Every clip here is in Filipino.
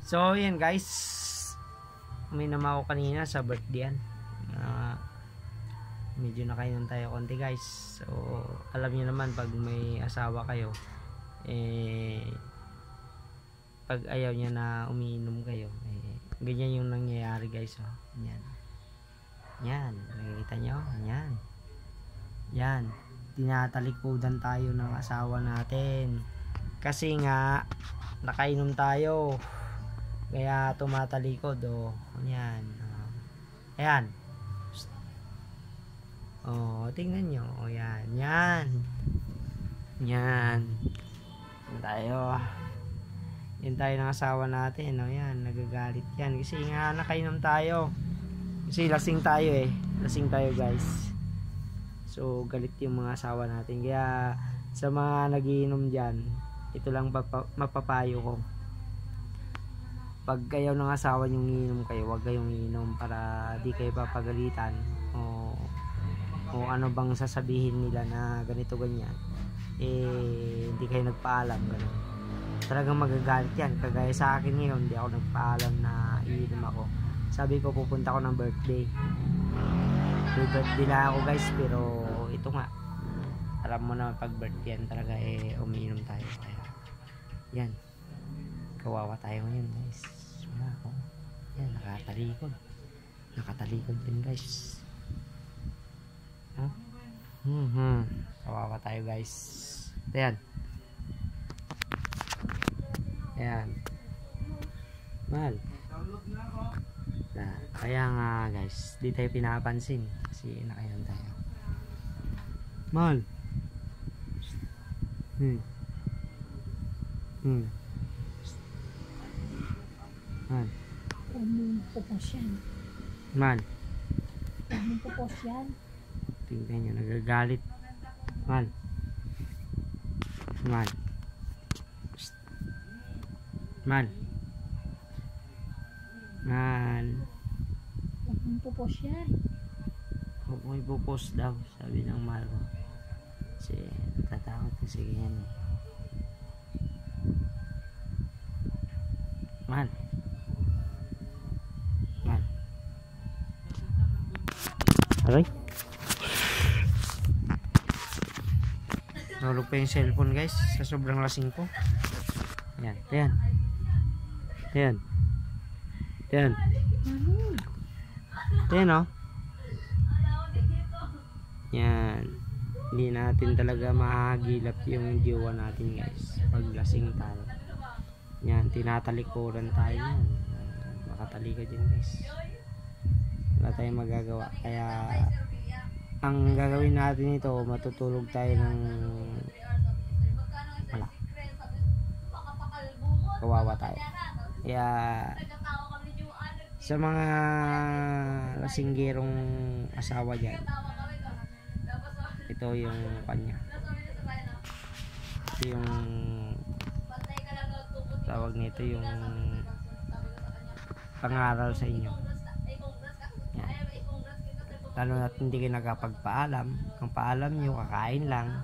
So yan guys, uminom ako kanina sa birthday yan. Medyo nakainom tayo konti guys. So alam niyo naman pag may asawa kayo, pag ayaw niya na umiinom kayo, ganyan yung nangyayari guys. Yan. Yan, nakikita nyo? Yan. Yan. Tinatalikudan tayo ng asawa natin. Kasi nga nakainom tayo. Kaya tumatalikod Yan. Ayan. Tingnan nyo. Yan. Yan. Yan. Yan tayo. Yan tayo ng asawa natin. Yan. Nagagalit yan. Kasi nga nakainom tayo. Kasi lasing tayo Lasing tayo guys. So galit yung mga asawa natin. Kaya sa mga nagiinom dyan, ito lang mapapayo ko. Pag kayo ng asawa yung iinom kayo, huwag kayong iinom para di kayo papagalitan o ano bang sasabihin nila na ganito ganyan, hindi kayo nagpaalam ganun. Talagang magagalit yan. Kagaya sa akin ngayon, hindi ako nagpaalam na iinom ako. Sabi ko pupunta ako ng birthday. May birthday lang ako guys, pero ito nga, alam mo na pag birthday yan talaga umiinom tayo. Kaya yan, kawawa tayo ngayon guys. Wala ako. Yan, nakatalikod din guys. Kawawa tayo guys. Ayan. Ayan. Mahal. Kaya nga guys, di tayo pinapansin kasi nakainom tayo. Mahal. Mahal. Pupos yan. Mahal. Pupos yan. Tingnan nyo, nagagalit. Mahal. Mahal. Mahal. Mahal. Pupos yan. Huwag mo ipupos daw, sabi ng mahal ko. Kasi natatakot kasi yan Mahal. Mahal. Aray. Nahulog pa yung cellphone guys sa sobrang lasing ko. Ayan. Ayan. Ayan. Ayan. Ayan Yan. Hindi natin talaga mahagilap yung jowa natin guys pag lasing tayo. Yan, tinatalikuran tayo yan. Makatalikod din guys. Wala tayong magagawa. Kaya ang gagawin natin ito, matutulog tayo ng wala. Kawawa tayo. Kaya sa mga lasinggerong asawa dyan, ito yung kanya. Ito yung tawag nito, yung pangaral sa inyo. Yan. Lalo na't hindi kayo nagkapagpaalam. Ang paalam nyo, kakain lang,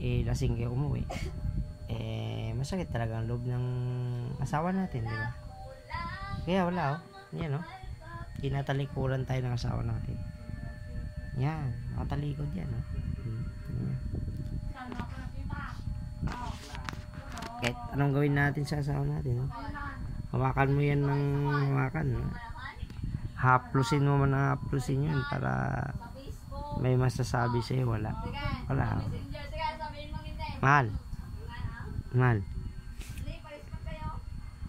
lasing kayo umuwi, masakit talaga ang loob ng asawa natin, di ba? Kaya wala yan tinatalikuran tayo ng asawa natin. Yan, nakatalikod yan yan. Kahit anong gawin natin sa asawa natin, hawakan mo yan ng hawakan, haplusin mo man na haplusin yun para may masasabi sa'yo. Wala. Mahal.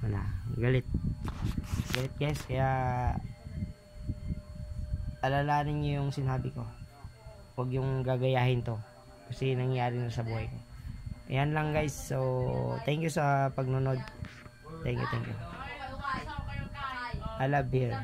Wala. Galit guys. Kaya alalahanin nyo yung sinabi ko. Huwag yung gagayahin to kasi nangyari na sa buhay ko. Ayan lang guys. So thank you sa pagnunod. Thank you. I love you.